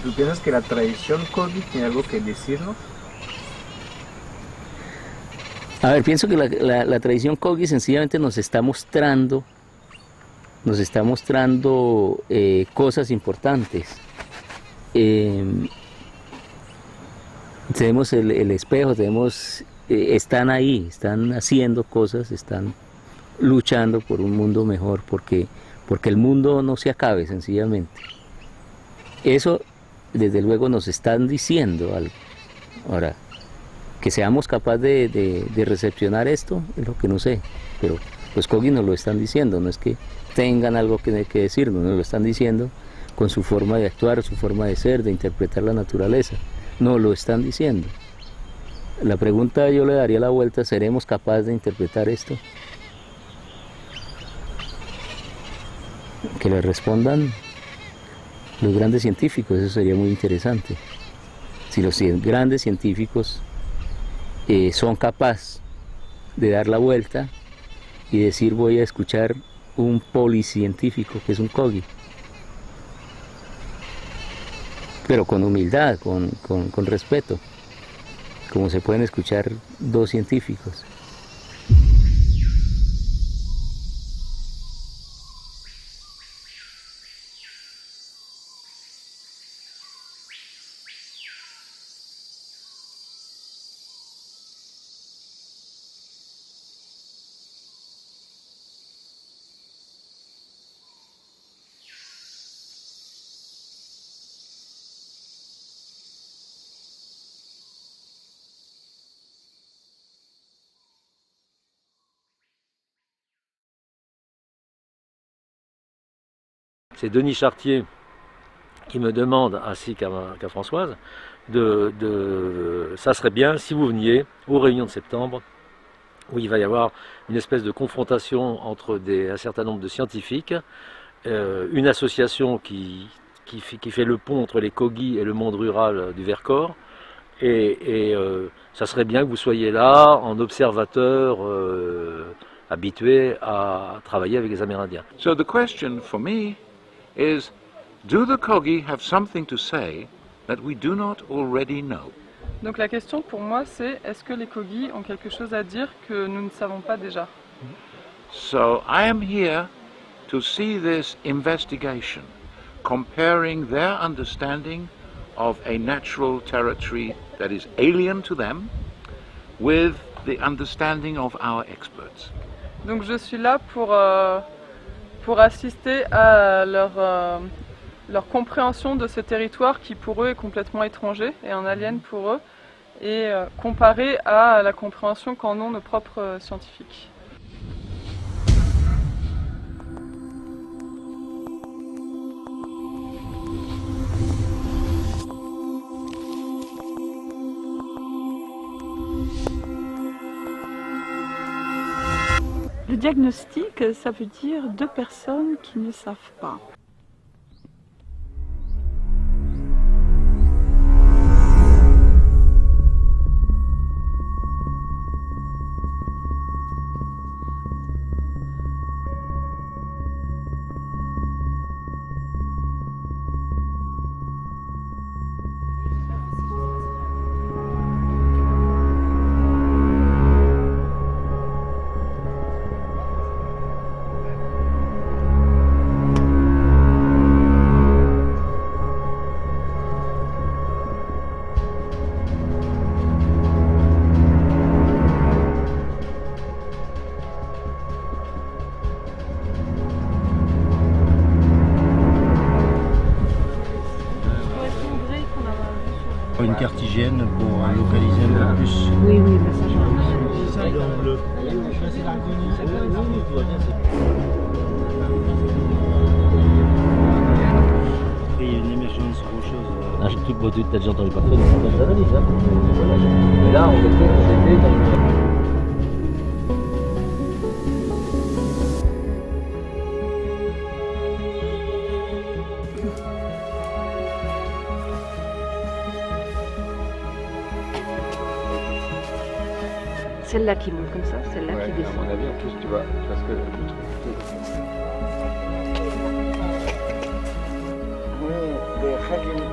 ¿Tú piensas que la tradición Kogi tiene algo que decirnos? A ver, pienso que la tradición Kogi sencillamente nos está mostrando cosas importantes. Tenemos el espejo, están ahí, están haciendo cosas, están luchando por un mundo mejor, porque el mundo no se acabe sencillamente. Eso desde luego nos están diciendo algo. Ahora, que seamos capaces de recepcionar esto es lo que no sé, pero los Kogi nos lo están diciendo, no es que tengan algo que decirnos, nos lo están diciendo con su forma de actuar, su forma de ser, de interpretar la naturaleza, nos lo están diciendo. La pregunta yo le daría la vuelta: ¿seremos capaces de interpretar esto? Que le respondan los grandes científicos, eso sería muy interesante. Si los grandes científicos son capaces de dar la vuelta y decir: voy a escuchar un policientífico que es un Kogi, pero con humildad, con respeto, como se pueden escuchar dos científicos. C'est Denis Chartier qui me demande, ainsi qu'à Françoise, ça serait bien si vous veniez aux réunions de septembre, où il va y avoir une espèce de confrontation entre un certain nombre de scientifiques, une association qui fait le pont entre les Kogi et le monde rural du Vercors, et ça serait bien que vous soyez là en observateur habitué à travailler avec les Amérindiens. So the question for me is, do the Kogi have something to say that we do not already know? Donc la question pour moi c'est, est-ce que les Kogi ont quelque chose à dire que nous ne savons pas déjà? So I am here to see this investigation, comparing their understanding of a natural territory that is alien to them with the understanding of our experts. Donc je suis là pour assister à leur compréhension de ce territoire qui pour eux est complètement étranger et un alien pour eux, et comparer à la compréhension qu'en ont nos propres scientifiques. Le diagnostic, ça veut dire 2 personnes qui ne savent pas. Une carte hygiène pour localiser un peu plus. Oui, oui, mais ça j'en ai. Après, il y a une émergence rocheuse. Un truc que tu as déjà entendu parler dans certaines analyses. Mais là, on était dans Celle-là qui monte comme ça, celle-là qui descend. À mon avis, en plus, tu vois, parce que le truc. Les règles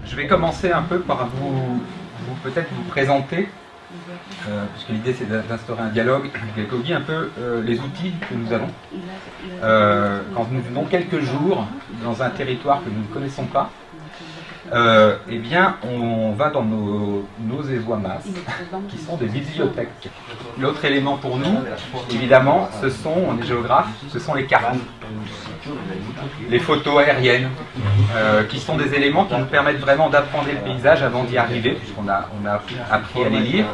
Je vais commencer un peu par peut-être vous présenter, puisque l'idée c'est d'instaurer un dialogue avec Ogi, un peu les outils que nous avons. Quand nous venons quelques jours dans un territoire que nous ne connaissons pas, eh bien on va dans nos ewamas, qui sont des bibliothèques. L'autre élément pour nous, évidemment, on est géographes, ce sont les cartes, les photos aériennes, qui sont des éléments qui nous permettent vraiment d'apprendre le paysage avant d'y arriver, puisqu'on a appris à les lire.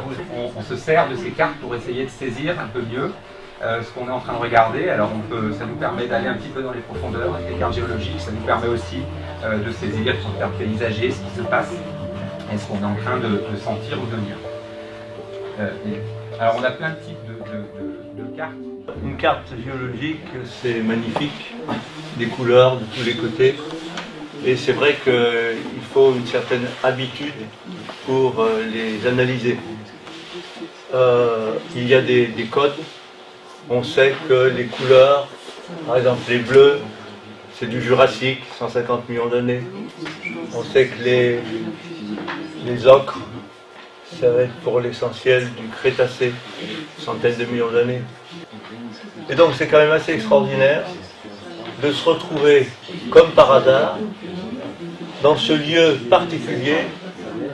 On se sert de ces cartes pour essayer de saisir un peu mieux ce qu'on est en train de regarder. Alors ça nous permet d'aller un petit peu dans les profondeurs avec les cartes géologiques, ça nous permet aussi de saisir en termes paysagers ce qui se passe et ce qu'on est en train de sentir ou de lire. Alors on a plein de types de cartes. Une carte géologique, c'est magnifique, des couleurs de tous les côtés. Et c'est vrai qu'il faut une certaine habitude pour les analyser. Il y a des codes. On sait que les couleurs, par exemple les bleus, c'est du Jurassique, 150 millions d'années. On sait que les ocres, ça va être pour l'essentiel du Crétacé, centaines de millions d'années. Et donc c'est quand même assez extraordinaire de se retrouver, comme par hasard, dans ce lieu particulier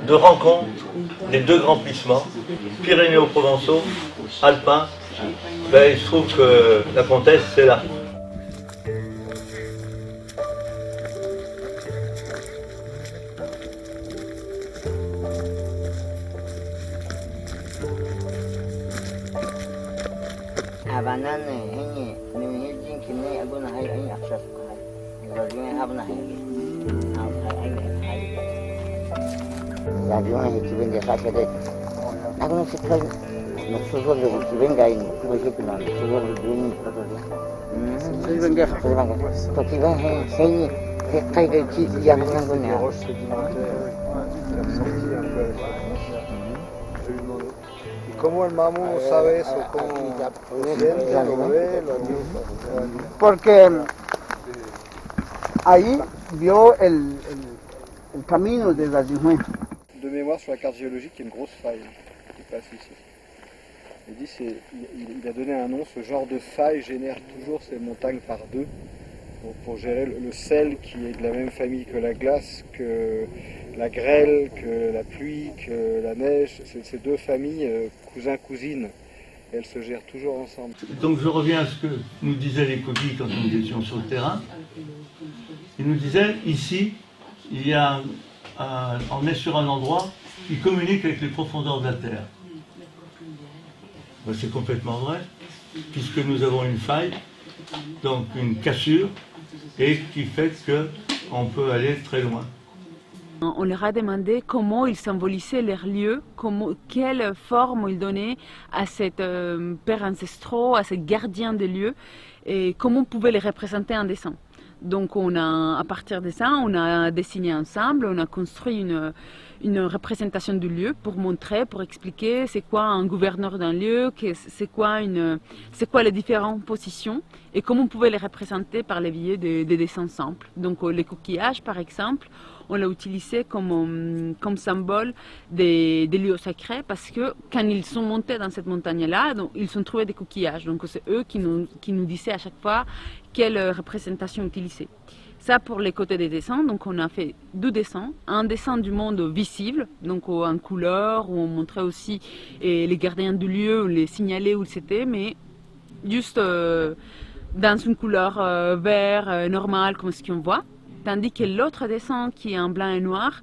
de rencontre des deux grands plissements, Pyrénéo-Provençaux, Alpins. Il se trouve que la comtesse, c'est là. ¿Cómo el mamu sabe eso? ¿Cómo lo siente, lo ve, lo dibuja? Porque ahí vio el camino de la Dijon. De mémoire, sur la carte géologique, il y a une grosse faille qui passe ici. Il a donné un nom, ce genre de faille génère toujours ces montagnes par deux pour gérer le sel qui est de la même famille que la glace, que la grêle, que la pluie, que la neige. C'est ces deux familles cousins-cousines. Elles se gèrent toujours ensemble. Donc je reviens à ce que nous disaient les Kogi quand nous étions sur le terrain. Ils nous disaient, ici, on est sur un endroit qui communique avec les profondeurs de la Terre. C'est complètement vrai, puisque nous avons une faille, donc une cassure, et qui fait qu'on peut aller très loin. On leur a demandé comment ils symbolisaient leurs lieux, quelle forme ils donnaient à ces pères ancestraux, à ces gardiens des lieux, et comment on pouvait les représenter en dessin. Donc à partir de ça, on a dessiné ensemble, on a construit une représentation du lieu pour montrer, pour expliquer c'est quoi un gouverneur d'un lieu, c'est quoi les différentes positions et comment on pouvait les représenter par les biais des dessins simples. Donc les coquillages par exemple, on l'a utilisé comme symbole des lieux sacrés parce que quand ils sont montés dans cette montagne-là, ils ont trouvé des coquillages. Donc c'est eux qui nous disaient à chaque fois quelle représentation utiliser. Ça pour les côtés des dessins, donc on a fait deux dessins. Un dessin du monde visible, donc en couleur, où on montrait aussi les gardiens du lieu, on les signalait où c'était, mais juste dans une couleur vert normale comme ce qu'on voit. Tandis que l'autre dessin qui est en blanc et noir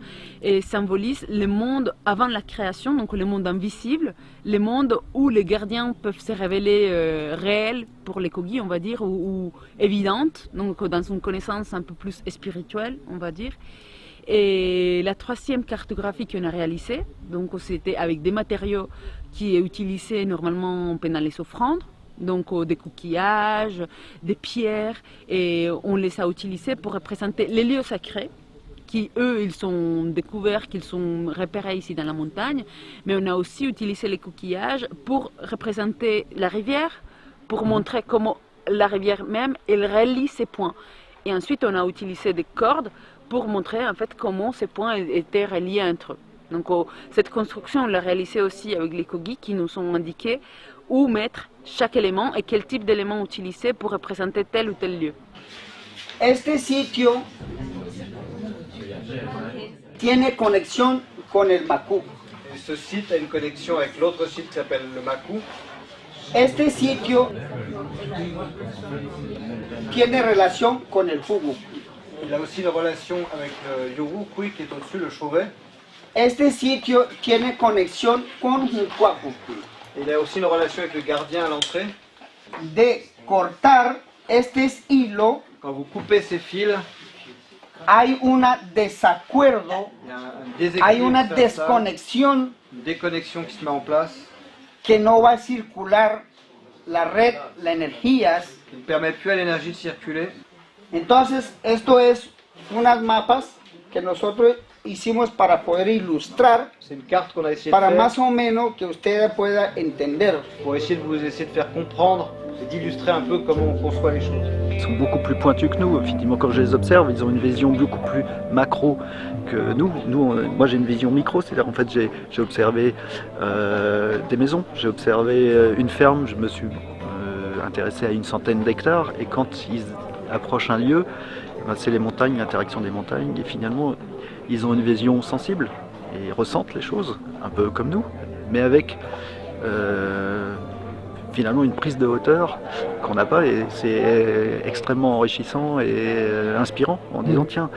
symbolise le monde avant la création, donc le monde invisible, le monde où les gardiens peuvent se révéler réels pour les Kogi, on va dire, ou évidentes, donc dans une connaissance un peu plus spirituelle, on va dire. Et la troisième cartographie qu'on a réalisée, donc c'était avec des matériaux qui est utilisés normalement pendant les offrandes, donc des coquillages, des pierres, et on les a utilisés pour représenter les lieux sacrés, qui eux, ils sont découverts, qu'ils sont repérés ici dans la montagne, mais on a aussi utilisé les coquillages pour représenter la rivière, pour montrer comment la rivière même, elle relie ces points. Et ensuite, on a utilisé des cordes pour montrer en fait comment ces points étaient reliés entre eux. Donc cette construction, on l'a réalisée aussi avec les Kogi qui nous ont indiqué où mettre chaque élément et quel type d'élément utiliser pour représenter tel ou tel lieu. Este sitio tiene conexión con el Macu. Ce site a une connexion avec l'autre site qui s'appelle le Macu. Este sitio tiene relación con el Fugu. Il a aussi une relation avec le Yurukui qui est au-dessus, le Chauvet. Este sitio tiene conexión con Hucuacu. Il a aussi une relation avec le gardien à l'entrée. De cortar estos hilos, quand vous coupez ces fils, hay una desacuerdo, hay una desconexión, une déconnexion qui se met en place, que no va a circular la red, las energías. qui ne permet plus à l'énergie de circuler. Entonces, esto es unas mapas que nosotros hicimos para poder ilustrar, une carte qu'on a essayé para de faire, más o menos que usted pueda entender. Pour essayer de faire comprendre et d'illustrer un peu comment on conçoit les choses. Ils sont beaucoup plus pointus que nous, effectivement, quand je les observe, ils ont une vision beaucoup plus macro que nous. Moi j'ai une vision micro, c'est-à-dire en fait j'ai observé des maisons, j'ai observé une ferme, je me suis intéressé à une centaine d'hectares, et quand ils approchent un lieu, c'est les montagnes, l'interaction des montagnes, et finalement ils ont une vision sensible et ils ressentent les choses, un peu comme nous, mais avec finalement une prise de hauteur qu'on n'a pas, et c'est extrêmement enrichissant et inspirant en disant tiens,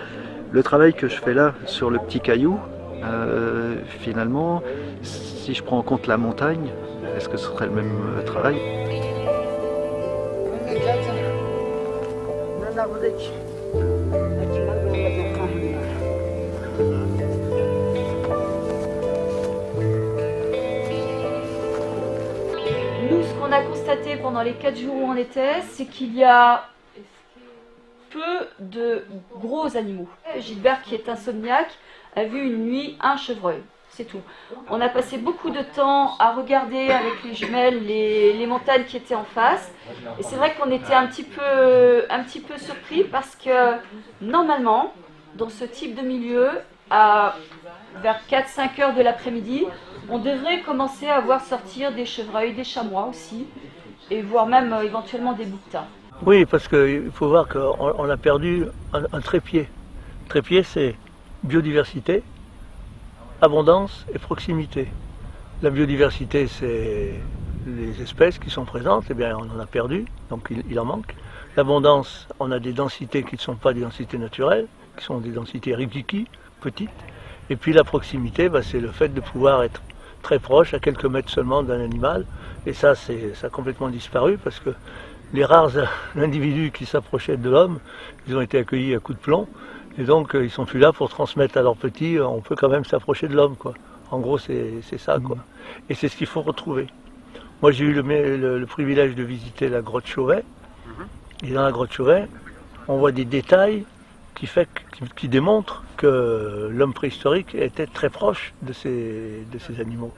le travail que je fais là sur le petit caillou, finalement, si je prends en compte la montagne, est-ce que ce serait le même travail? Nous, ce qu'on a constaté pendant les 4 jours où on était, c'est qu'il y a peu de gros animaux. Gilbert, qui est insomniaque, a vu une nuit un chevreuil. C'est tout. On a passé beaucoup de temps à regarder avec les jumelles les montagnes qui étaient en face. Et c'est vrai qu'on était un petit peu surpris parce que normalement, dans ce type de milieu, vers 4-5 heures de l'après-midi, on devrait commencer à voir sortir des chevreuils, des chamois aussi, et voire même éventuellement des bouquetins. Oui, parce qu'il faut voir qu'on a perdu un trépied. Trépied, c'est biodiversité, abondance et proximité. La biodiversité, c'est les espèces qui sont présentes, eh bien on en a perdu, donc il en manque. L'abondance, on a des densités qui ne sont pas des densités naturelles, qui sont des densités rikiki, petites. Et puis la proximité, c'est le fait de pouvoir être très proche, à quelques mètres seulement d'un animal. Et ça, ça a complètement disparu parce que les rares individus qui s'approchaient de l'homme, ils ont été accueillis à coups de plomb. Et donc ils sont plus là pour transmettre à leurs petits, on peut quand même s'approcher de l'homme, quoi. En gros, c'est ça, quoi. Et c'est ce qu'il faut retrouver. Moi, j'ai eu le privilège de visiter la grotte Chauvet. Et dans la grotte Chauvet, on voit des détails qui démontrent que l'homme préhistorique était très proche de ces animaux.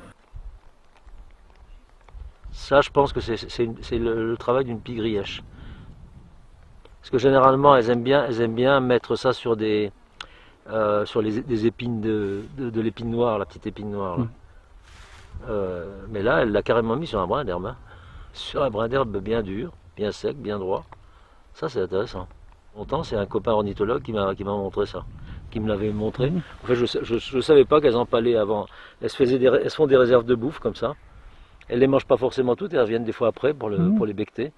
Ça, je pense que c'est le travail d'une pie-grièche. Parce que généralement, elles aiment bien mettre ça sur des épines de l'épine noire, la petite épine noire. Là. Mais là, elle l'a carrément mis sur un brin d'herbe. Hein. Sur un brin d'herbe bien dur, bien sec, bien droit. Ça, c'est intéressant. Longtemps, c'est un copain ornithologue qui m'a montré ça, qui me l'avait montré. En fait, je ne savais pas qu'elles empalaient avant. Elles se font des réserves de bouffe comme ça. Elles ne les mangent pas forcément toutes, elles reviennent des fois après pour les becqueter.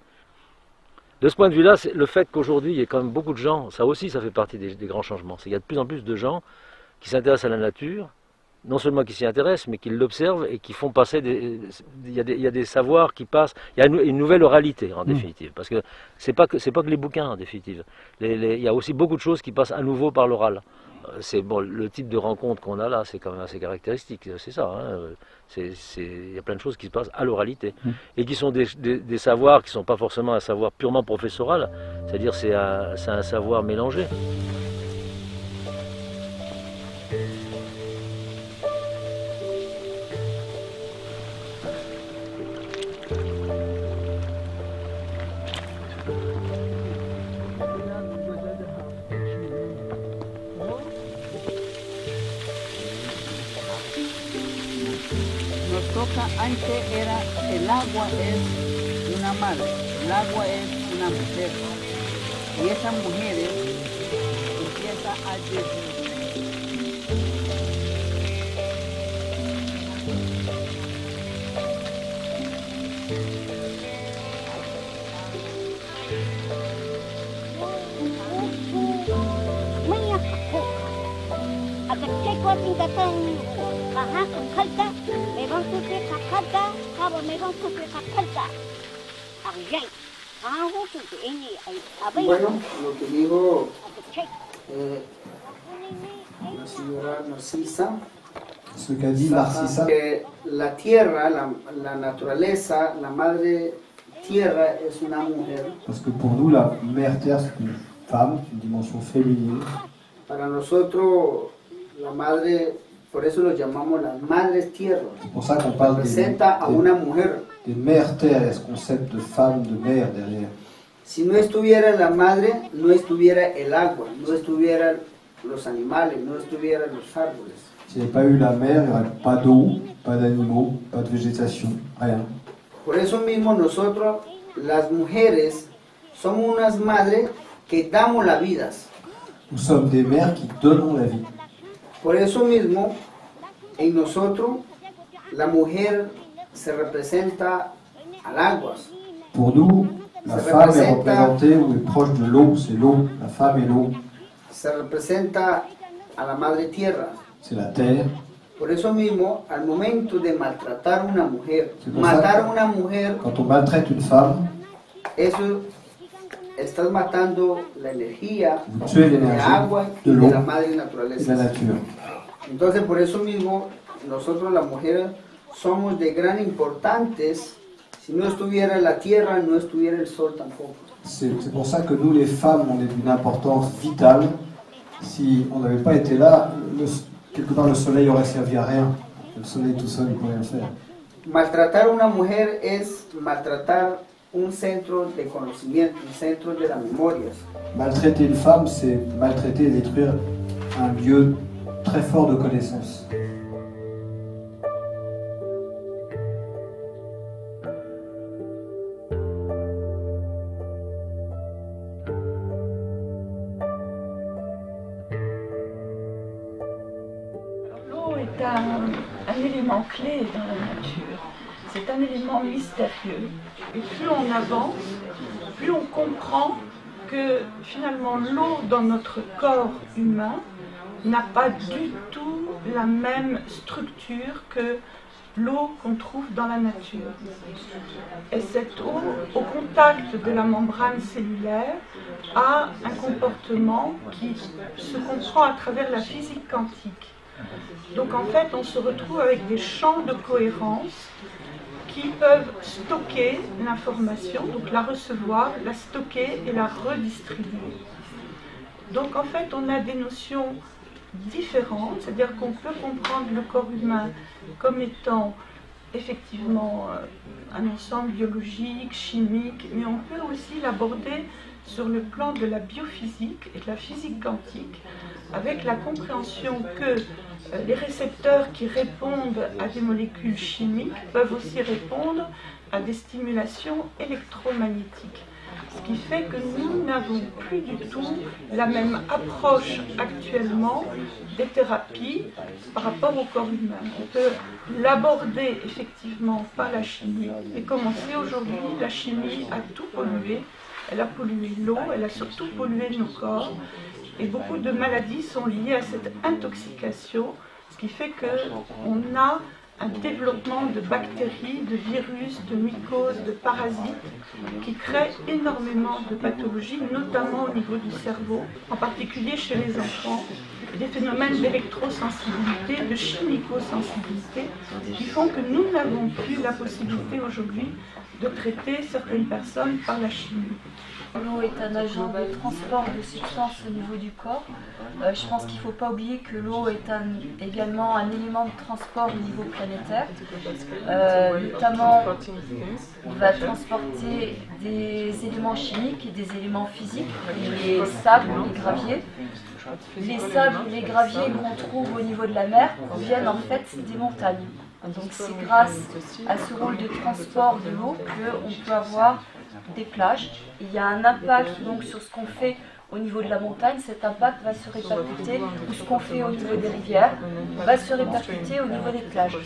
De ce point de vue-là, le fait qu'aujourd'hui, il y ait quand même beaucoup de gens, ça aussi, ça fait partie des grands changements. Il y a de plus en plus de gens qui s'intéressent à la nature, non seulement qui s'y intéressent, mais qui l'observent et qui font passer il y a des savoirs qui passent. Il y a une nouvelle oralité, en définitive. Parce que c'est pas que les bouquins, en définitive. Il y a aussi beaucoup de choses qui passent à nouveau par l'oral. C'est bon, le type de rencontre qu'on a là, c'est quand même assez caractéristique, c'est ça. Hein. Il y a plein de choses qui se passent à l'oralité et qui sont des savoirs qui ne sont pas forcément un savoir purement professoral, c'est-à-dire c'est un savoir mélangé. Antes era el agua es una madre, el agua es una mujer y esas mujeres empiezan a decir. Bueno, lo que dijo la señora Narcisa, ce qu'a dit Narcisa, que la tierra, la naturaleza, la madre tierra es una mujer. Parce que pour nous, la mère terre, c'est une femme, une dimension féminine. Para nosotros, la madre, por eso lo llamamos las madres tierras. C'est pour ça qu'on parle representa a una mujer. Des mères terres, et ce concept de femme, de mère derrière. Si no estuviera la madre, no estuviera el agua, no estuvieran los animales, no estuvieran los árboles. S'il n'y avait pas eu la mer, il n'y aurait pas d'eau, pas d'animaux, pas de végétation, rien. Por eso mismo nosotros, las mujeres, somos unas madres que damos la vida. Nous sommes des mères qui donnons la vie. Por eso mismo, en nosotros, la mujer se representa al agua. Pour nous, la femme est représentée ou est proche de l'eau, c'est l'eau, la femme est l'eau. Se representa a la madre tierra. C'est la terre. Por eso mismo, al momento de maltratar a una mujer, matar a una mujer, quand on maltraite une femme, eso estás matando la energía de agua y de la madre naturaleza. De la nature. Entonces, por eso mismo, nosotros las mujeres somos de gran importancia. Si no estuviera la tierra, no estuviera el sol tampoco. C'est pour ça que nous, les femmes, on est d'une importance vitale. Si on n'avait pas été là, quelque part le soleil aurait servi à rien. Le soleil tout seul, il ne peut rien faire. Maltratar a una mujer es maltratar un centro de conocimiento, un centro de las memorias. Maltraiter une femme, c'est maltraiter et détruire un lieu très fort de connaissance. L'eau est un élément clé dans la nature. C'est un élément mystérieux. Et plus on avance, plus on comprend que finalement l'eau dans notre corps humain n'a pas du tout la même structure que l'eau qu'on trouve dans la nature. Et cette eau, au contact de la membrane cellulaire, a un comportement qui se comprend à travers la physique quantique. Donc en fait, on se retrouve avec des champs de cohérence qui peuvent stocker l'information, donc la recevoir, la stocker et la redistribuer. Donc en fait, on a des notions différentes, c'est-à-dire qu'on peut comprendre le corps humain comme étant effectivement un ensemble biologique, chimique, mais on peut aussi l'aborder sur le plan de la biophysique et de la physique quantique, avec la compréhension que les récepteurs qui répondent à des molécules chimiques peuvent aussi répondre à des stimulations électromagnétiques. Ce qui fait que nous n'avons plus du tout la même approche actuellement des thérapies par rapport au corps humain. On peut l'aborder effectivement par la chimie, mais comme on sait aujourd'hui, la chimie a tout pollué elle a pollué l'eau, elle a surtout pollué nos corps. Et beaucoup de maladies sont liées à cette intoxication, ce qui fait qu'on a un développement de bactéries, de virus, de mycoses, de parasites qui créent énormément de pathologies, notamment au niveau du cerveau, en particulier chez les enfants, des phénomènes d'électrosensibilité, de chimico-sensibilité, qui font que nous n'avons plus la possibilité aujourd'hui de traiter certaines personnes par la chimie. L'eau est un agent de transport de substances au niveau du corps. Je pense qu'il ne faut pas oublier que l'eau est également un élément de transport au niveau planétaire. Notamment, il va transporter des éléments chimiques et des éléments physiques, les sables, les graviers. Les sables et les graviers qu'on trouve au niveau de la mer proviennent en fait des montagnes. Donc c'est grâce à ce rôle de transport de l'eau qu'on peut avoir des plages. Il y a un impact donc sur ce qu'on fait au niveau de la montagne. Cet impact va se répercuter, ou ce qu'on fait au niveau des rivières, va se répercuter au niveau des plages.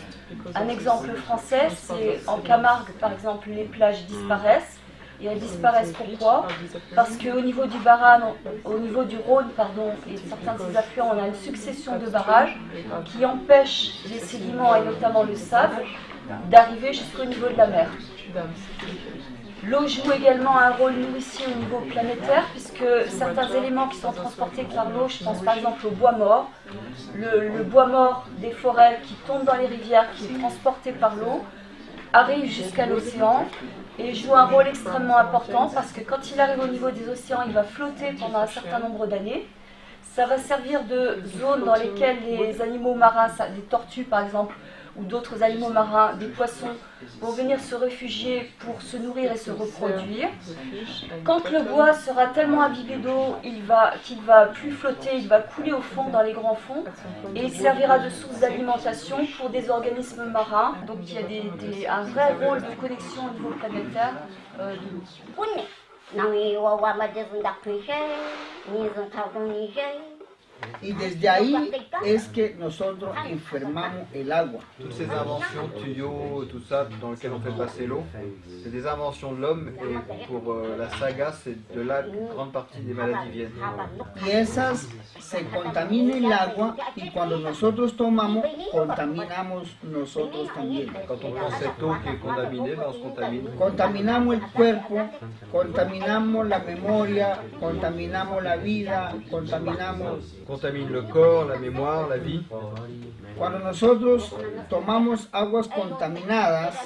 Un exemple français, c'est en Camargue par exemple, les plages disparaissent. Et elles disparaissent pourquoi? Parce qu'au niveau du au niveau du Rhône, et certains de ses affluents, on a une succession de barrages qui empêchent les sédiments, et notamment le sable, d'arriver jusqu'au niveau de la mer. L'eau joue également un rôle nourricier au niveau planétaire, puisque certains éléments qui sont transportés par l'eau, je pense par exemple au bois mort, le bois mort des forêts qui tombe dans les rivières, qui est transporté par l'eau, arrive jusqu'à l'océan et joue un rôle extrêmement important, parce que quand il arrive au niveau des océans, il va flotter pendant un certain nombre d'années. Ça va servir de zone dans lesquelles les animaux marins, des tortues par exemple, ou d'autres animaux marins, des poissons, vont venir se réfugier pour se nourrir et se reproduire. Quand le bois sera tellement imbibé d'eau qu'il va plus flotter, il va couler au fond dans les grands fonds, et il servira de source d'alimentation pour des organismes marins. Donc il y a un vrai rôle de connexion au niveau planétaire de l'eau. Y desde ahí es que nosotros enfermamos el agua. Toutes ces inventions, tuyaux, tout ça, dans lesquels on fait passer l'eau, c'est des inventions de l'homme, et pour la saga, c'est de là qu'une grande partie des maladies viennent. Y esas se contamina el agua, y cuando nosotros tomamos, contaminamos nosotros también. Quand on prend cette eau qui est contaminée, on se contamine. Contaminamos el cuerpo, contaminamos la memoria, contaminamos la vida, contamine le corps, la mémoire, la vie. Cuando nosotros tomamos aguas contaminadas,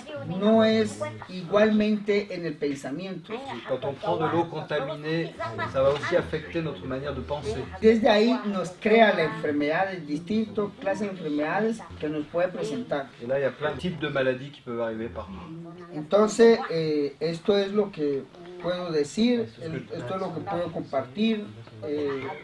no es igualmente en el pensamiento. Quand on prend de l'eau contaminée, ça va aussi affecter notre manière de penser. Desde ahí nos crea las enfermedades, distintas clases de enfermedades que nos puede presentar. Et là, il y a plein de types de maladies qui peuvent arriver partout. Entonces, esto es lo que puedo decir, esto es lo que puedo compartir.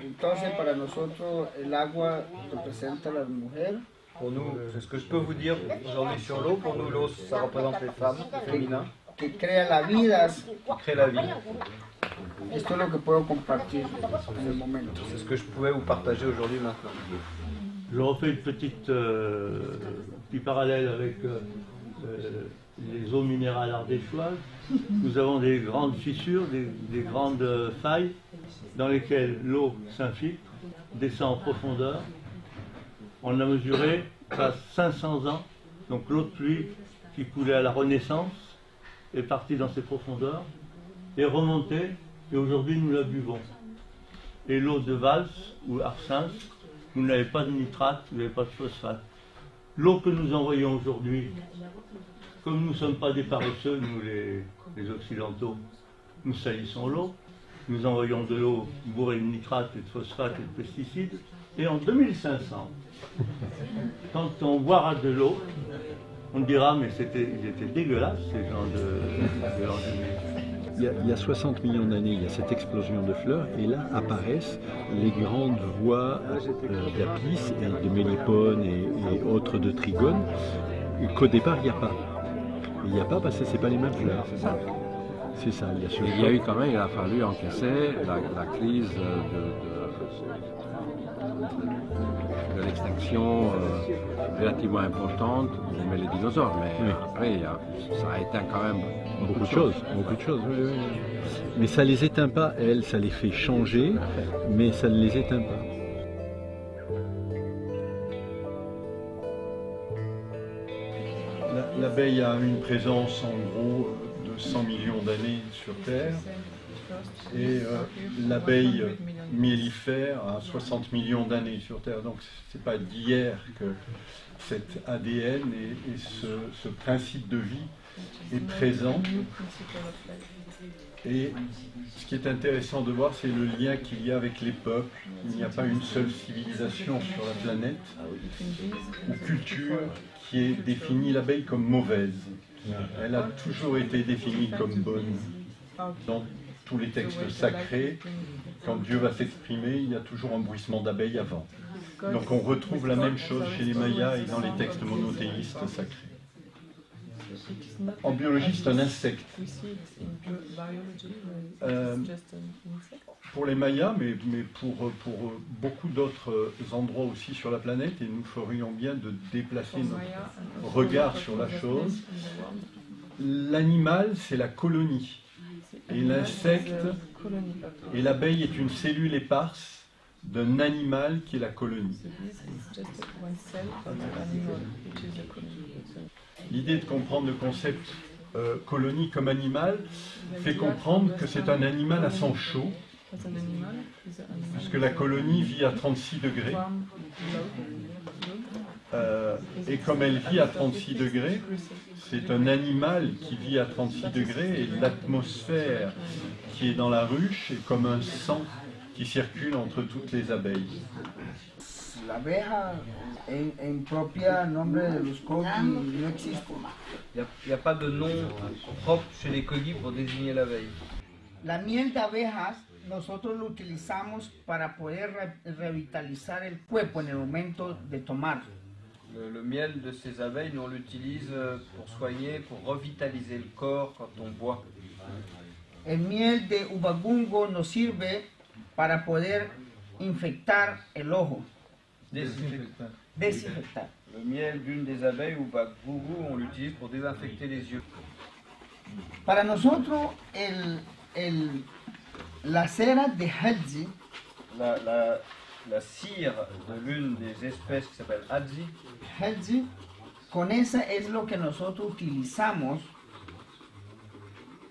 Entonces, para nosotros el agua representa a las mujeres. Pour nous, c'est ce que je peux vous dire aujourd'hui sur l'eau. Pour nous, l'eau, ça représente les femmes, le féminin. Que crea la vida. Qui crée la vie. Esto es lo que puedo compartir en el momento. C'est ce que je pouvais vous partager aujourd'hui maintenant. Je refais une petit parallèle avec les eaux minérales ardéchoises. Nous avons des grandes fissures, des grandes failles dans lesquelles l'eau s'infiltre, descend en profondeur. On a mesuré à 500 ans, donc l'eau de pluie qui coulait à la Renaissance est partie dans ces profondeurs, est remontée, et aujourd'hui nous la buvons. Et l'eau de Vals ou Arsens, vous n'avez pas de nitrate, vous n'avez pas de phosphate. L'eau que nous envoyons aujourd'hui, comme nous ne sommes pas des paresseux, nous les Occidentaux, nous salissons l'eau, nous envoyons de l'eau bourrée de nitrate et de phosphate et de pesticides, et en 2500, quand on boira de l'eau, on dira mais ils étaient dégueulasses ces gens de l'an 2000. Il y a 60 millions d'années, il y a cette explosion de fleurs, et là apparaissent les grandes voies d'Apis et de Mélipone et autres de Trigone, qu'au départ il n'y a pas. Il n'y a pas parce que ce n'est pas les mêmes fleurs. C'est ça. Il y a eu quand même, il a fallu encaisser la crise de l'extinction relativement importante, mais les dinosaures. Mais après, ça a éteint quand même beaucoup de choses. Beaucoup de choses, oui. Mais ça les éteint pas, elles, ça les fait changer, mais ça ne les éteint pas. L'abeille a une présence en gros de 100 millions d'années sur Terre et l'abeille mellifère a 60 millions d'années sur Terre. Donc c'est pas d'hier que cet ADN et ce principe de vie est présent. Et ce qui est intéressant de voir, c'est le lien qu'il y a avec les peuples. Il n'y a pas une seule civilisation sur la planète ou culture qui ait défini l'abeille comme mauvaise. Elle a toujours été définie comme bonne. Dans tous les textes sacrés, quand Dieu va s'exprimer, il y a toujours un bruissement d'abeilles avant. Donc on retrouve la même chose chez les Mayas et dans les textes monothéistes sacrés. En biologie, c'est un insecte. Pour les Mayas, mais pour beaucoup d'autres endroits aussi sur la planète, et nous ferions bien de déplacer notre regard sur la chose. L'animal, c'est la colonie. Et l'insecte, et l'abeille est une cellule éparse d'un animal qui est la colonie. L'idée de comprendre le concept colonie comme animal fait comprendre que c'est un animal à sang chaud, puisque la colonie vit à 36 degrés. Et comme elle vit à 36 degrés, c'est un animal qui vit à 36 degrés et l'atmosphère qui est dans la ruche est comme un sang qui circule entre toutes les abeilles. L'abeja en propia nombre de los Kogi no existe. Il n'y a pas de nom propre chez les Kogi pour désigner l'abeille. La miel de abejas nosotros lo utilizamos para poder revitalizar el cuerpo en el momento de tomar. Le miel de ces abeilles, nous on l'utilise pour soigner, pour revitaliser le corps quand on boit. El miel de ubagungo nos sirve para poder infectar el ojo. Désinfectant. Le miel d'une des abeilles ubagungo, on l'utilise pour désinfecter les yeux. Para nosotros la cera de hadzi, la cire de l'une des espèces qui s'appelle hadzi, con esa es lo que nosotros utilizamos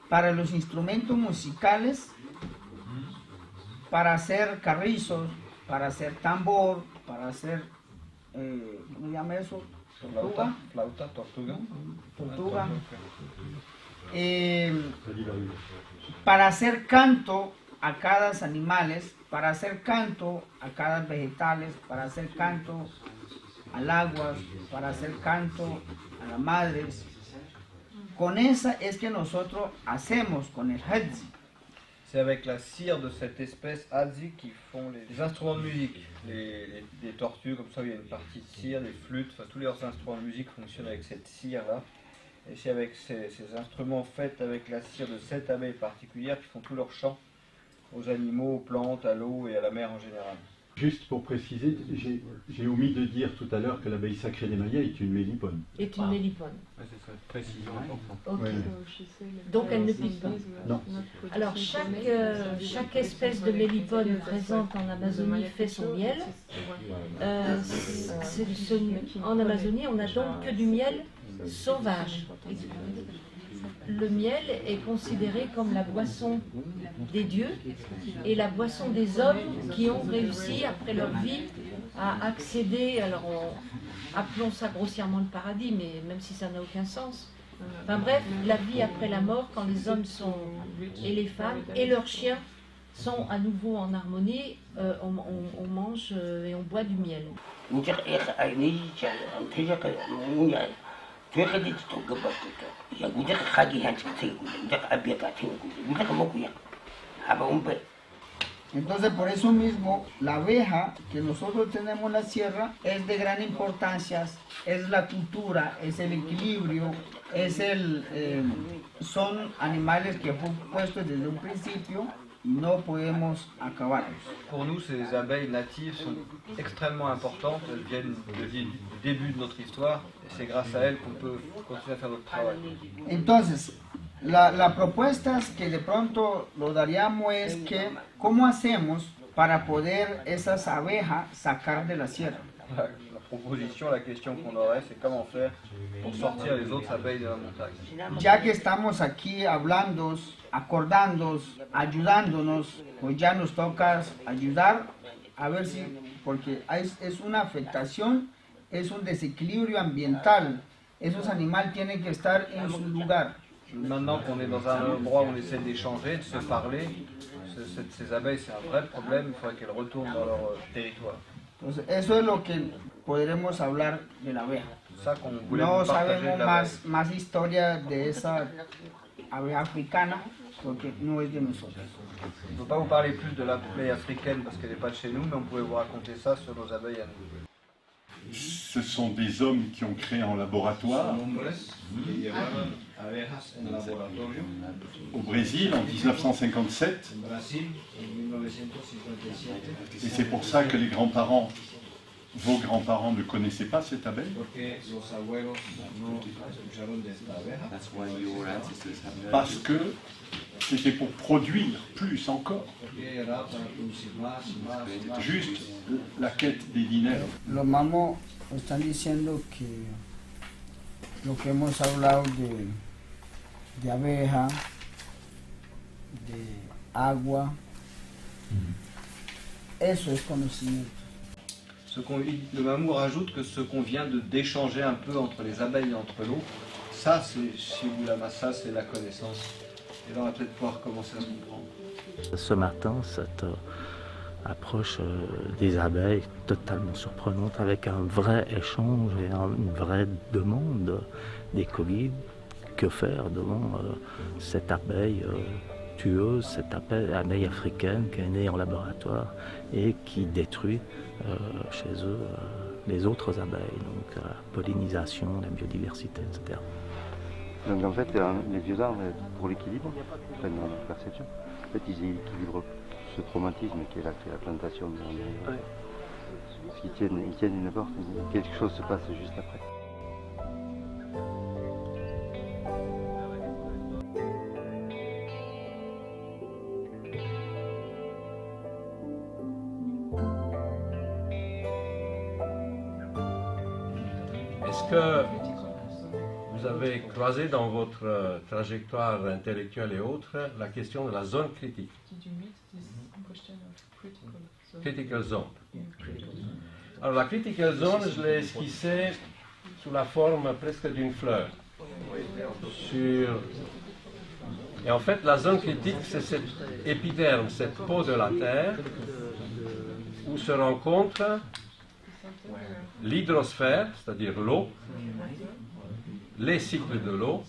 para los instrumentos musicales, para hacer carrizos, para hacer tambor, para hacer, ¿cómo se llama eso? Flauta, tortuga. Para hacer canto a cada animales, para hacer canto a cada vegetales, para hacer canto al agua, para hacer canto a las madres. Con esa es que nosotros hacemos con el hadzi. C'est avec la cire de cette espèce hadzi qui font les instruments de musique. Les tortues, comme ça, il y a une partie de cire, les flûtes, enfin tous leurs instruments de musique fonctionnent avec cette cire-là. Et c'est avec ces instruments faits avec la cire de cette abeille particulière qui font tous leurs chants aux animaux, aux plantes, à l'eau et à la mer en général. Juste pour préciser, j'ai omis de dire tout à l'heure que l'abeille sacrée des Mayas est une mélipone. Est une mélipone. Ouais, c'est ça, précision importante. Okay. Ouais. Donc elle ne pique pas. Non. Alors chaque espèce de mélipone présente en Amazonie fait son miel. En Amazonie, on n'a donc que du miel sauvage. Le miel est considéré comme la boisson des dieux et la boisson des hommes qui ont réussi après leur vie à accéder, alors appelons ça grossièrement le paradis, mais même si ça n'a aucun sens. Enfin bref, la vie après la mort, quand les hommes sont, et les femmes et leurs chiens sont à nouveau en harmonie, on mange et on boit du miel. Entonces por eso mismo la abeja que nosotros tenemos en la sierra es de gran importancia, es la cultura, es el equilibrio, son animales que fueron puestos desde un principio y no podemos acabarlos. Pour nous, ces abeilles natives sont extrêmement importantes. Elles viennent du début de notre histoire et c'est grâce à elles qu'on peut continuer à faire notre travail. Entonces, la propuesta que de pronto lo daríamos es que, ¿cómo hacemos para poder esas abejas sacar de la sierra? La proposition, la question qu'on aurait, c'est comment faire pour sortir les autres abeilles de la montagne. Ya que estamos aquí hablando, acordando, ayudándonos, pues ya nos toca ayudar a ver si, porque es una afectación, es un desequilibrio ambiental. Esos animales tienen que estar en su lugar. Maintenant qu'on est dans un endroit où on essaie d'échanger, de se parler, ces abeilles c'est un vrai problème, il faudrait qu'elles retournent dans leur territoire. Entonces, eso es lo que podremos hablar de la abeja. voulait No vous partager sabemos de la más historia de esa abeja africana porque no es de nosotros. Je ne peux pas vous parler plus de l'abeille africaine parce qu'elle n'est pas de chez nous, mais on pouvait vous raconter ça sur nos abeilles à nous. Ce sont des hommes qui ont créé un laboratoire au Brésil en 1957. Et c'est pour ça que les grands-parents, vos grands-parents ne connaissaient pas cette abeille. Parce que c'était pour produire plus encore. Juste la quête des diners. Los mamos están diciendo que lo que hemos hablado de abeja, de agua, eso es conocimiento. Le Mamou rajoute que ce qu'on vient d'échanger un peu entre les abeilles et entre l'eau, ça c'est chez Boulama, ça c'est la connaissance. Et là on va peut-être pouvoir commencer à se comprendre. Ce matin, cette approche des abeilles totalement surprenante avec un vrai échange et une vraie demande des collibres. Que faire devant cette abeille tueuse, cette abeille africaine qui est née en laboratoire et qui détruit chez eux les autres abeilles, donc la pollinisation, la biodiversité, etc. Donc en fait, les vieux arbres, pour l'équilibre, dans notre perception, en fait, ils équilibrent ce traumatisme qui est la plantation. Parce qu'ils tiennent une porte, quelque chose se passe juste après. Est-ce que vous avez croisé dans votre trajectoire intellectuelle et autres la question de la zone critique? Critical zone. Alors la critical zone, je l'ai esquissée sous la forme presque d'une fleur. Et en fait, la zone critique, c'est cet épiderme, cette peau de la Terre, où se rencontrent l'hydrosphère, c'est-à-dire l'eau, les cycles de l'eau,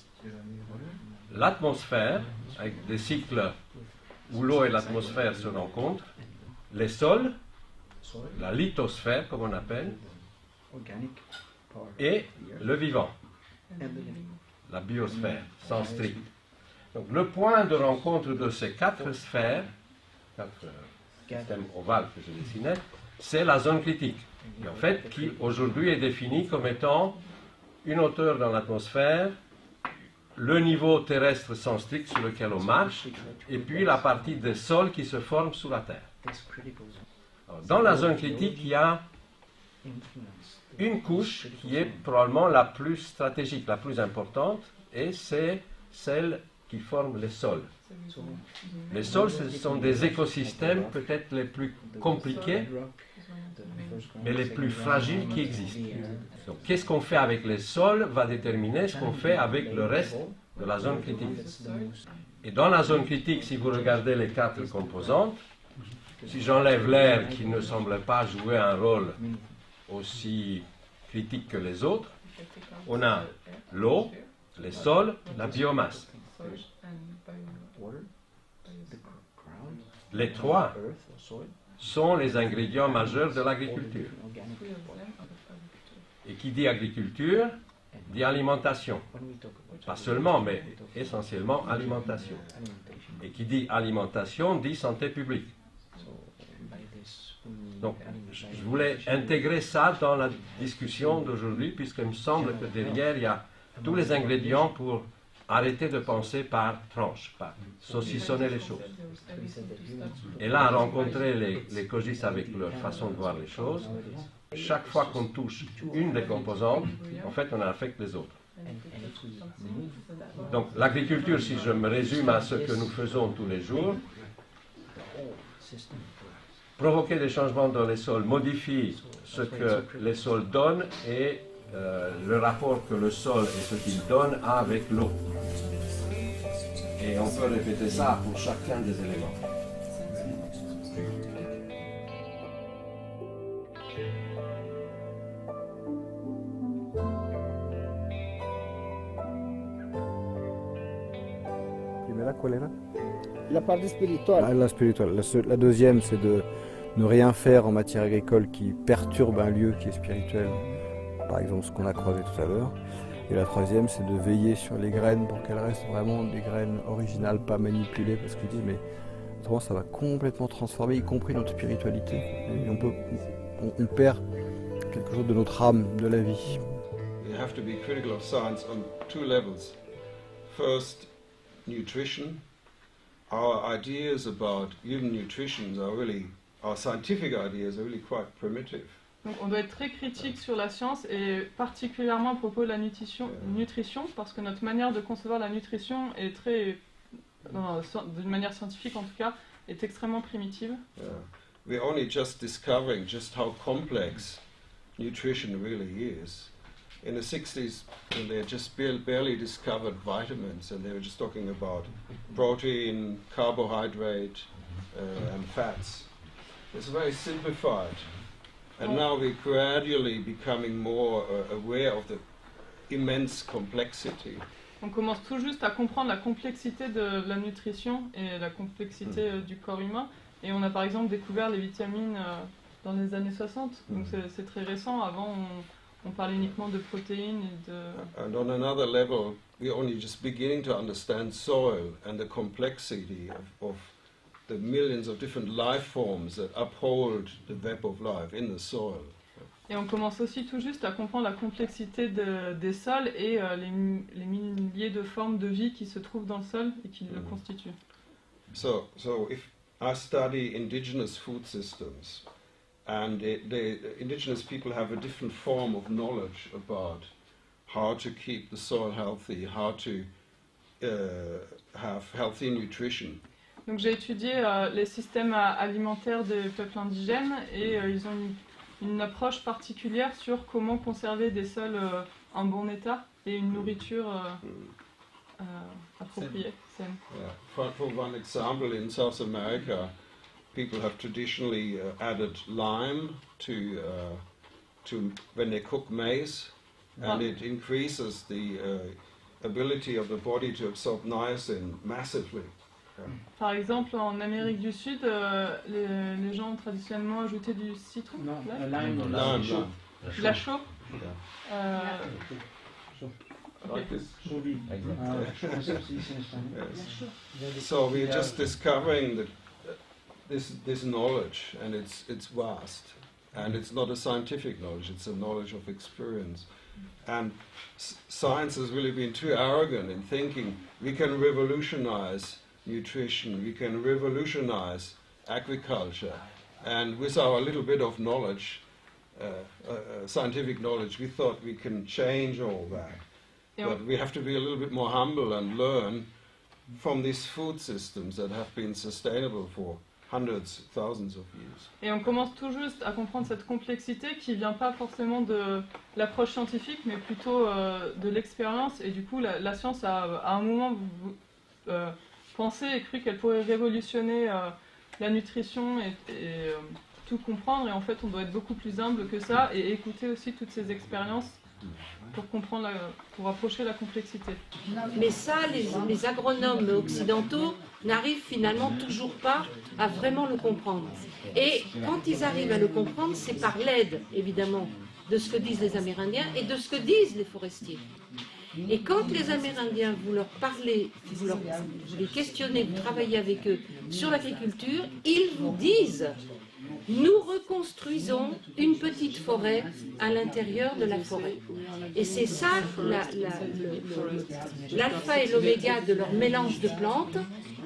l'atmosphère, avec des cycles où l'eau et l'atmosphère se rencontrent, les sols, la lithosphère, comme on appelle, et le vivant, la biosphère, sens strict. Donc le point de rencontre de ces quatre sphères, quatre systèmes ovales que je dessinais, c'est la zone critique, et en fait qui aujourd'hui est définie comme étant une hauteur dans l'atmosphère, le niveau terrestre sans strict sur lequel on marche, et puis la partie des sols qui se forment sous la Terre. Alors, dans la zone critique, il y a une couche qui est probablement la plus stratégique, la plus importante, et c'est celle qui forme les sols. Les sols, ce sont des écosystèmes peut-être les plus compliqués, mais les plus fragiles qui existent. Donc, qu'est-ce qu'on fait avec les sols va déterminer ce qu'on fait avec le reste de la zone critique. Et dans la zone critique, si vous regardez les quatre composantes, si j'enlève l'air qui ne semble pas jouer un rôle aussi critique que les autres, on a l'eau, les sols, la biomasse. Les trois sont les ingrédients majeurs de l'agriculture. Et qui dit agriculture dit alimentation. Pas seulement, mais essentiellement alimentation. Et qui dit alimentation dit santé publique. Donc, je voulais intégrer ça dans la discussion d'aujourd'hui, puisqu'il me semble que derrière, il y a tous les ingrédients pour arrêter de penser par tranche, par saucissonner les choses. Et là, rencontrer les cogis avec leur façon de voir les choses, chaque fois qu'on touche une des composantes, en fait, on affecte les autres. Donc, l'agriculture, si je me résume à ce que nous faisons tous les jours, provoquer des changements dans les sols modifie ce que les sols donnent et le rapport que le sol et ce qu'il donne a avec l'eau. Et on peut répéter ça pour chacun des éléments. ¿Cuál era? La parte spirituelle. La spirituelle. La deuxième, c'est de ne rien faire en matière agricole qui perturbe un lieu qui est spirituel. Par exemple, ce qu'on a croisé tout à l'heure. Et la troisième, c'est de veiller sur les graines pour qu'elles restent vraiment des graines originales, pas manipulées, parce qu'il dit, mais autrement, ça va complètement transformer, y compris notre spiritualité. Et on perd quelque chose de notre âme, de la vie. You have to be critical of science on two levels. First, nutrition. Our ideas about even nutrition our scientific ideas are really quite primitive. Donc on doit être très critique sur la science et particulièrement à propos de la nutrition parce que notre manière de concevoir la nutrition est très, d'une manière scientifique en tout cas, est extrêmement primitive. We're only just discovering just how complex nutrition really is. In the 60s, they just barely discovered vitamins, and they were just talking about protein, carbohydrate, and fats. It's very simplified. And now we're gradually becoming more aware of the immense complexity. On commence tout juste à comprendre la complexité de la nutrition et la complexité du corps humain. Et on a par exemple découvert les vitamines dans les années 60. Donc c'est très récent. Avant, on parlait uniquement de protéines et de... And on another level, we're only just beginning to understand soil and the complexity of the millions of different life forms that uphold the web of life in the soil. Et on commence aussi tout juste à comprendre la complexité des sols et les milliers de formes de vie qui se trouvent dans le sol et qui le constituent. So if I study indigenous food systems, and the indigenous people have a different form of knowledge about how to keep the soil healthy, how to have healthy nutrition. Donc j'ai étudié les systèmes alimentaires des peuples indigènes et ils ont une approche particulière sur comment conserver des sols en bon état et une nourriture appropriée, saine. Yeah. For one example, in South America, people have traditionally added lime to when they cook maize, and it increases the ability of the body to absorb niacin massively. Par exemple, en Amérique du Sud, les gens ont traditionnellement ajouté du citron. La chaux. Like this. So we're just discovering that this knowledge, and it's vast, and it's not a scientific knowledge; it's a knowledge of experience. And science has really been too arrogant in thinking we can revolutionize nutrition, we can revolutionize agriculture, and with our little bit of knowledge, scientific knowledge, we thought we can change all that. But we have to be a little bit more humble and learn from these food systems that have been sustainable for hundreds, thousands of years. Et on commence tout juste à comprendre cette complexité qui vient pas forcément de l'approche scientifique, mais plutôt de l'expérience. Et du coup, la science a à un moment pensé et cru qu'elle pourrait révolutionner la nutrition et tout comprendre. Et en fait, on doit être beaucoup plus humble que ça et écouter aussi toutes ces expériences pour comprendre, pour approcher la complexité. Mais ça, les agronomes occidentaux n'arrivent finalement toujours pas à vraiment le comprendre. Et quand ils arrivent à le comprendre, c'est par l'aide, évidemment, de ce que disent les Amérindiens et de ce que disent les forestiers. Et quand les Amérindiens, vous leur parlez, vous les questionnez, vous travaillez avec eux sur l'agriculture, ils vous disent « Nous reconstruisons une petite forêt à l'intérieur de la forêt ». Et c'est ça l'alpha et l'oméga de leur mélange de plantes.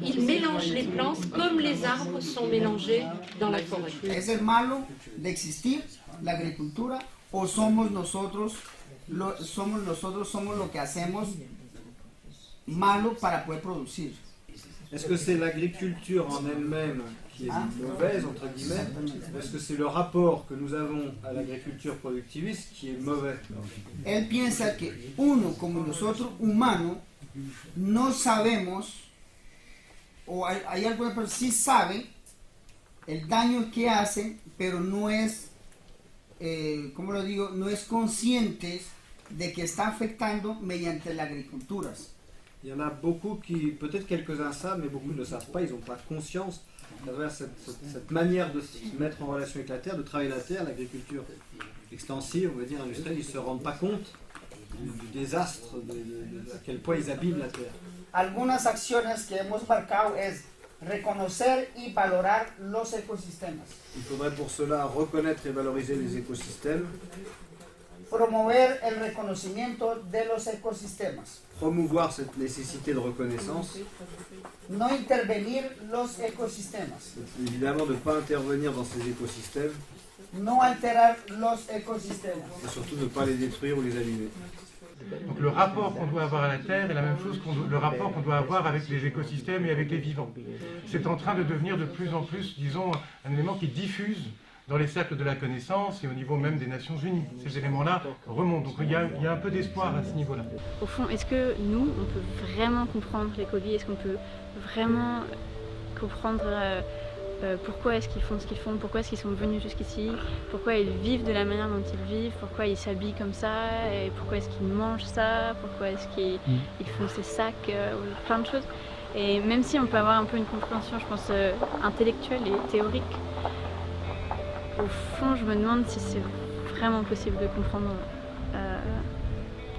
Ils mélangent les plantes comme les arbres sont mélangés dans la forêt. ¿Es malo de existir la agricultura o somos nosotros lo que hacemos malo para poder producir? Est-ce que c'est l'agriculture en elle-même qui est mauvaise, entre guillemets, ou est-ce que c'est le rapport que nous avons à l'agriculture productiviste qui est mauvais? Él piensa que uno como nosotros, humanos, no sabemos, o hay algunas personas que sí saben el daño que hacen, pero no es, ¿cómo lo digo? No es conscientes de que está afectando mediante la agricultura. Il y en a beaucoup qui, peut-être quelques-uns savent, mais beaucoup ne savent pas, ils n'ont pas conscience à travers cette manière de se mettre en relation avec la terre, de travailler la terre, l'agriculture extensive, on va dire industrielle, ils ne se rendent pas compte du désastre, à quel point ils abîment la terre. Algunas acciones que hemos marcado es reconocer y valorar los ecosistemas. Il faudrait pour cela reconnaître et valoriser les écosystèmes. Promover el reconocimiento de los ecosistemas. Promouvoir cette nécessité de reconnaissance. No intervenir los ecosistemas. Évidemment de ne pas intervenir dans ces écosystèmes. No alterar los ecosistemas. Et surtout ne pas les détruire ou les abîmer. Donc le rapport qu'on doit avoir à la Terre est la même chose que le rapport qu'on doit avoir avec les écosystèmes et avec les vivants. C'est en train de devenir de plus en plus, disons, un élément qui diffuse dans les cercles de la connaissance et au niveau même des Nations Unies. Ces éléments-là remontent, donc il y a un peu d'espoir à ce niveau-là. Au fond, est-ce que nous, on peut vraiment comprendre les Kogi? Est-ce qu'on peut vraiment comprendre pourquoi est-ce qu'ils font ce qu'ils font? Pourquoi est-ce qu'ils sont venus jusqu'ici? Pourquoi ils vivent de la manière dont ils vivent? Pourquoi ils s'habillent comme ça? Et pourquoi est-ce qu'ils mangent ça? Pourquoi est-ce qu'ils font ces sacs? Plein de choses. Et même si on peut avoir un peu une compréhension, je pense, intellectuelle et théorique, au fond, je me demande si c'est vraiment possible de comprendre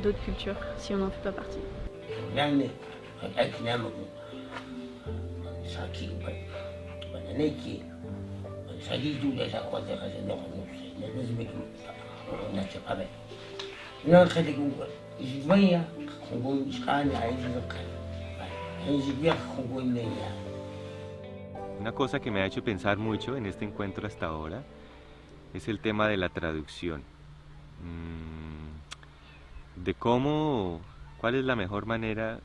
d'autres cultures, si on n'en fait pas partie. Una cosa que me ha hecho pensar mucho en este encuentro hasta ahora es el tema de la traducción, de cuál es la mejor manera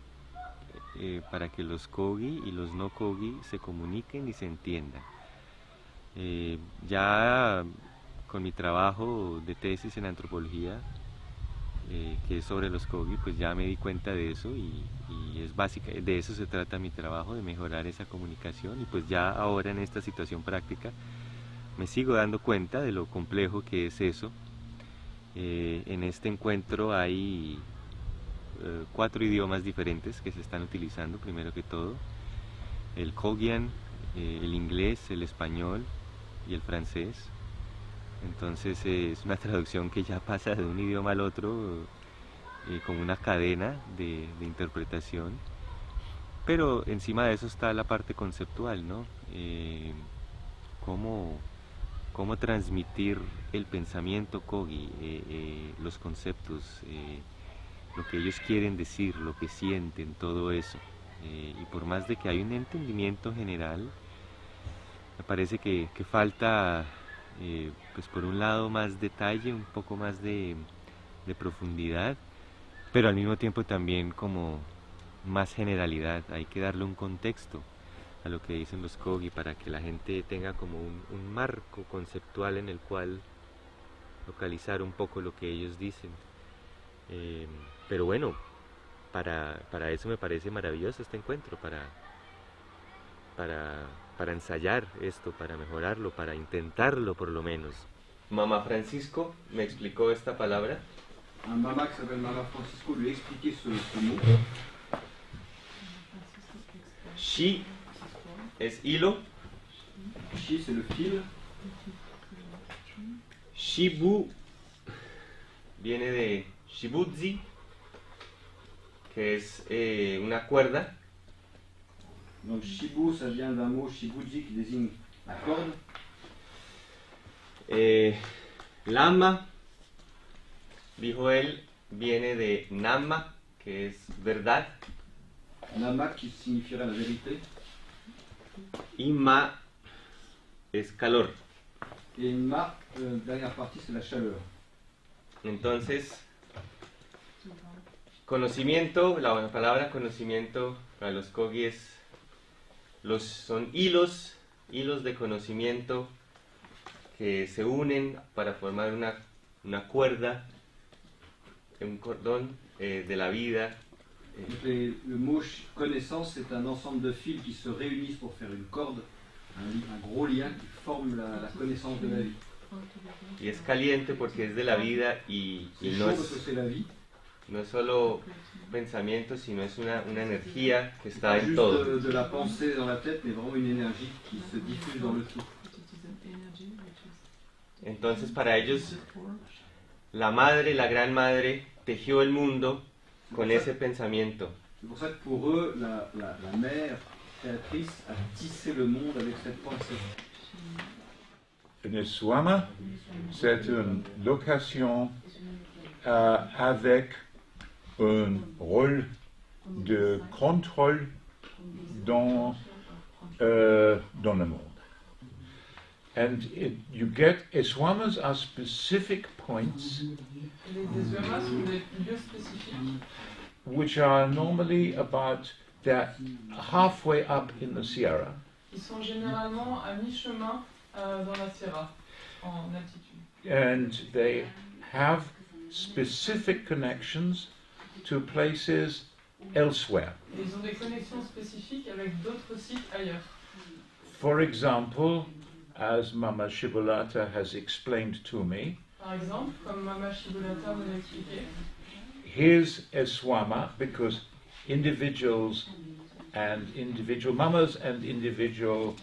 para que los Kogi y los no Kogi se comuniquen y se entiendan. Ya con mi trabajo de tesis en antropología, que es sobre los Kogi, pues ya me di cuenta de eso y es básica, de eso se trata mi trabajo, de mejorar esa comunicación, y pues ya ahora en esta situación práctica me sigo dando cuenta de lo complejo que es eso. En este encuentro hay 4 idiomas diferentes que se están utilizando, primero que todo: el Kogian, el inglés, el español y el francés. Entonces es una traducción que ya pasa de un idioma al otro, como una cadena de interpretación, pero encima de eso está la parte conceptual, ¿no? Cómo transmitir el pensamiento Kogi, los conceptos, lo que ellos quieren decir, lo que sienten, todo eso. Y por más de que hay un entendimiento general, me parece que falta, pues por un lado, más detalle, un poco más de profundidad, pero al mismo tiempo también como más generalidad. Hay que darle un contexto a lo que dicen los Kogi para que la gente tenga como un marco conceptual en el cual localizar un poco lo que ellos dicen. Pero bueno, para eso me parece maravilloso este encuentro, para ensayar esto, para mejorarlo, para intentarlo por lo menos. Mamá Francisco me explicó esta palabra. Un maman qui s'appelle Maman Francisco lui a expliqué ce mot. Shi es hilo. Shi c'est le fil. Shibu viene de shibutzi, que es una cuerda. Donc shibu, ça vient d'un mot shibuji qui désigne la corde. Lama, dijo él, viene de nama, que es verdad. Nama qui signifierait la vérité. Y ma es calor. Et ma, dernière partie, c'est la chaleur. Entonces, conocimiento, la palabra conocimiento para los Kogi son hilos de conocimiento que se unen para formar una cuerda, un cordón de la vida. Le mot connaissance est un ensemble de fils qui se réunissent pour faire une corde, un gros lien qui forme la connaissance de la vie. Y es caliente porque es de la vida y no es solo pensamiento, sino es una energía que está en todo. De la pensée dans la tête, mais vraiment une énergie qui se diffuse dans le tout. Entonces para ellos, la gran madre, tejió el mundo con ese pensamiento. C'est pour ça que pour eux, la mère créatrice a tissé le monde avec cette pensée. Une Eswama, c'est une location avec un rôle de contrôle dans le monde. And you get Eswamas are specific points which are normally about they're halfway up in the Sierra. Ils sont généralement à mi-chemin dans la Sierra, en altitude. And they have specific connections to places elsewhere. Ils ont des connexions spécifiques avec d'autres sites ailleurs. For example, as Mama Shibolata has explained to me, Par exemple, comme Mama Shibolata me l'a expliqué, his Eswama, because individuals and individual mamas and individual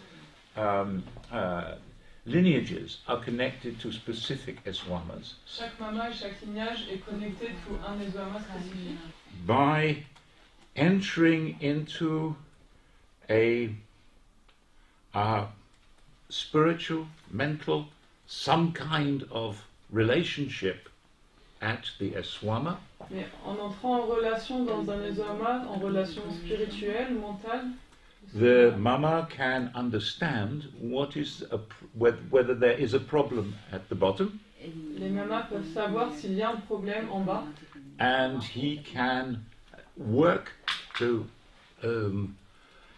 lineages are connected to specific Eswamas. Chaque mama et chaque lignage est connecté to un Eswama spécifique. By entering into a spiritual, mental, some kind of relationship at the Eswama. Mais en entrant en relation dans un Eswama, en relation spirituelle, mentale, the mama can understand what is whether there is a problem at the bottom. les mamas peuvent savoir s'il y a un problème en bas. And he can work to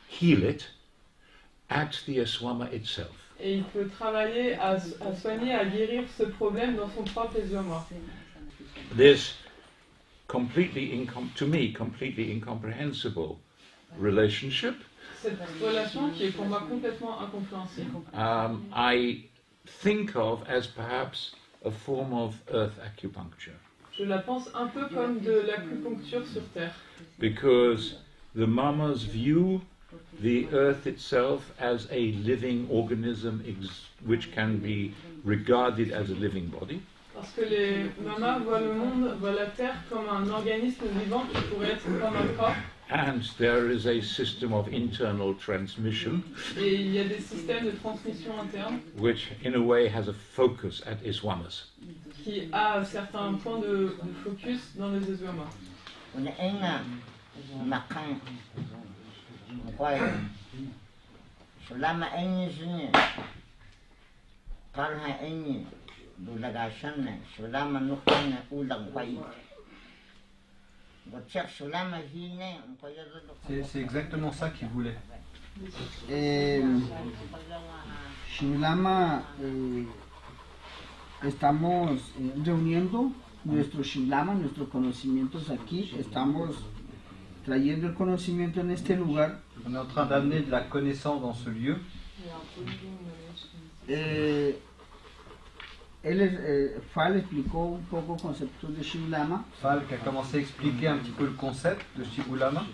heal it at the Eswama itself. Et il peut travailler à soigner, à guérir ce problème dans son propre Eswama. This to me, completely incomprehensible relationship. Cette relation qui est pour moi complètement incompréhensible. I think of as perhaps a form of earth acupuncture. Je la pense un peu comme de l'acupuncture sur Terre. Because the mamas view the earth itself as a living organism which can be regarded as a living body. Parce que les mamas voient le monde, voient la Terre comme un organisme vivant qui pourrait être comme un corps. And there is a system of internal transmission, Et il y a des systèmes de transmission interne which in a way has a focus at Eswamas. qui a certains points de focus dans les Eswamas. C'est exactement ça qu'il voulait. Shulama, estamos reuniendo nuestro Shulama, nuestros conocimientos aquí, estamos trayendo el conocimiento en este lugar. On est en train d'amener de la connaissance dans ce lieu. Fal explicó un poco el concepto de Shibulama. Fal qui a commencé à expliquer un petit peu le concept de Shibulama.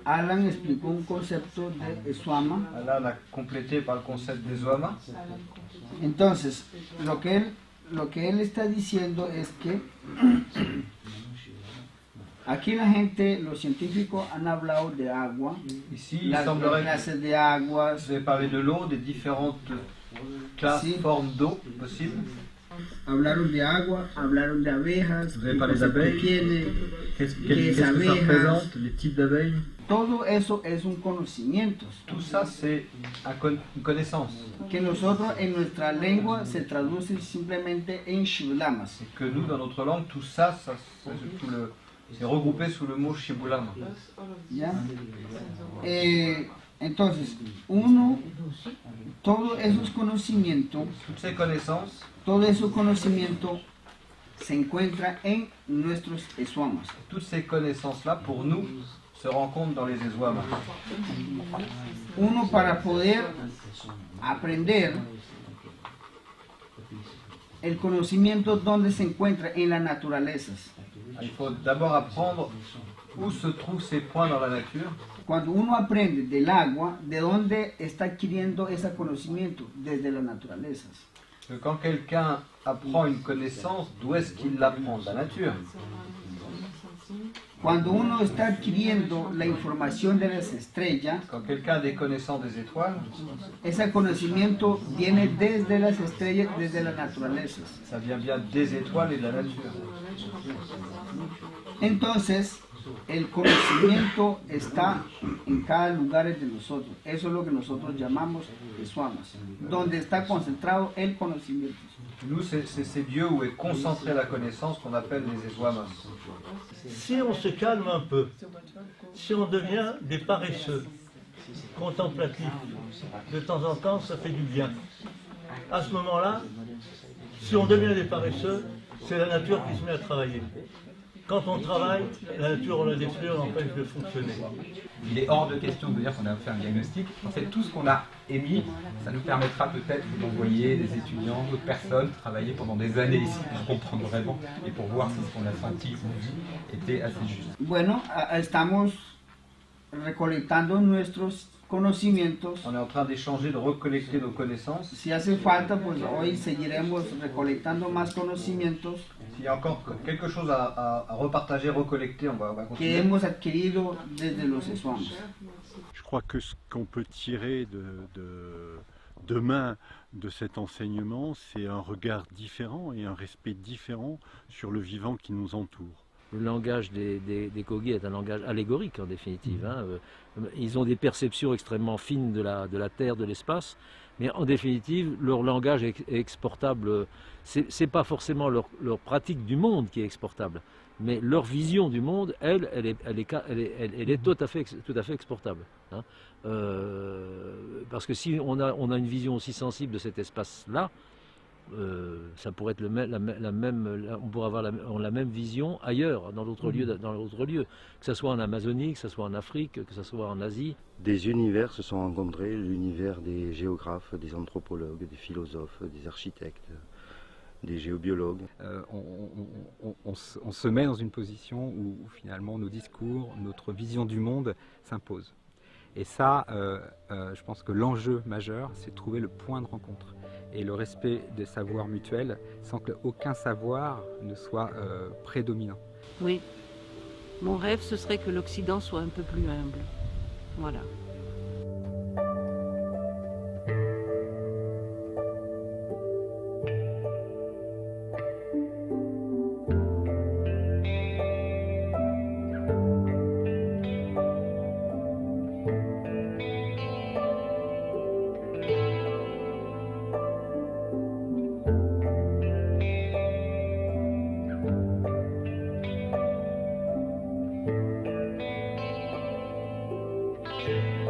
Alan explicó un concepto de Eswama. Alan a complété par le concept d'Eswama. Entonces, lo que él lo que él está diciendo es que aquí la gente, los científicos han hablado de agua, Ici, las clases de aguas. Vous avez parlé de l'eau, des différentes classes, Sí. formes d'eau possibles. Hablaron de agua, hablaron de abejas, Vous avez qué parlé cosa d'abeilles. tiene, Qu'est-ce qué es que ça abejas. représente, les types d'abeilles? Todo eso es un conocimiento. Tout ça, c'est une connaissance. Que nosotros en nuestra lengua se traduce simplemente en shibulamas. Que nous, dans notre langue, tout ça, c'est regroupé sous le mot shibulama. ¿Ya? Entonces, todos esos conocimientos, Toutes ces connaissances, todo ese conocimiento se encuentra en nuestros eswamas. toutes ces connaissances-là, pour nous, se rencontrent dans les eswamas. Uno para poder aprender el conocimiento donde se encuentra en las naturalezas. Il faut d'abord apprendre où se trouvent ces points dans la nature. Cuando uno aprende del agua, ¿de dónde está adquiriendo ese conocimiento? Desde las naturalezas. Quand quelqu'un apprend une connaissance, d'où est-ce qu'il l'apprend? De la nature. Cuando uno está adquiriendo la información de las estrellas, Quand quelqu'un a des connaissances des étoiles, ese conocimiento viene desde las estrellas, desde las naturalezas. ça vient bien des étoiles et de la nature. Entonces, el conocimiento está en cada lugar de nosotros. Eso es lo que nosotros llamamos eswamas, donde está concentrado el conocimiento. Nous, c'est ces lieux où est concentrée la connaissance qu'on appelle les eswamas. Si on se calme un peu, si on devient des paresseux, contemplatifs, de temps en temps, ça fait du bien. À ce moment-là, si on devient des paresseux, c'est la nature qui se met à travailler. Quand on travaille, la nature, on la détruit, on l'empêche de fonctionner. Il est hors de question de dire qu'on a fait un diagnostic. En fait, tout ce qu'on a émis, ça nous permettra peut-être d'envoyer des étudiants, d'autres personnes, travailler pendant des années ici pour comprendre vraiment et pour voir si ce qu'on a senti ou vu était assez juste. Bueno, estamos recolectando nuestros conocimientos. On est en train d'échanger, de recollecter nos connaissances. Si hace falta, pues hoy seguiremos recolectando más conocimientos S'il y a encore quelque chose à repartager, recollecter, on va que continuer. hemos adquirido desde los eswamas. Je crois que ce qu'on peut tirer demain de cet enseignement, c'est un regard différent et un respect différent sur le vivant qui nous entoure. Le langage des Kogi est un langage allégorique en définitive. Hein. Ils ont des perceptions extrêmement fines de la Terre, de l'espace, mais en définitive, leur langage est exportable. C'est pas forcément leur pratique du monde qui est exportable, mais leur vision du monde, elle est tout à fait exportable. Hein. Parce que si on a une vision aussi sensible de cet espace-là, ça pourrait être on pourrait avoir la même vision ailleurs, dans d'autres lieux, que ce soit en Amazonie, que ce soit en Afrique, que ce soit en Asie. Des univers se sont rencontrés, l'univers des géographes, des anthropologues, des philosophes, des architectes, des géobiologues. On se met dans une position où finalement nos discours, notre vision du monde s'impose. Et ça, je pense que l'enjeu majeur, c'est de trouver le point de rencontre et le respect des savoirs mutuels sans qu'aucun savoir ne soit prédominant. Oui, mon rêve, ce serait que l'Occident soit un peu plus humble. Voilà. Thank you.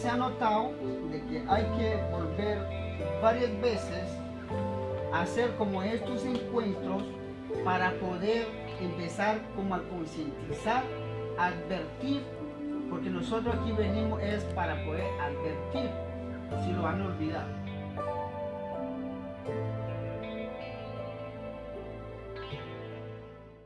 se ha notado de que hay que volver varias veces a hacer como estos encuentros para poder empezar como a concientizar, a advertir, porque nosotros aquí venimos es para poder advertir si lo han olvidado.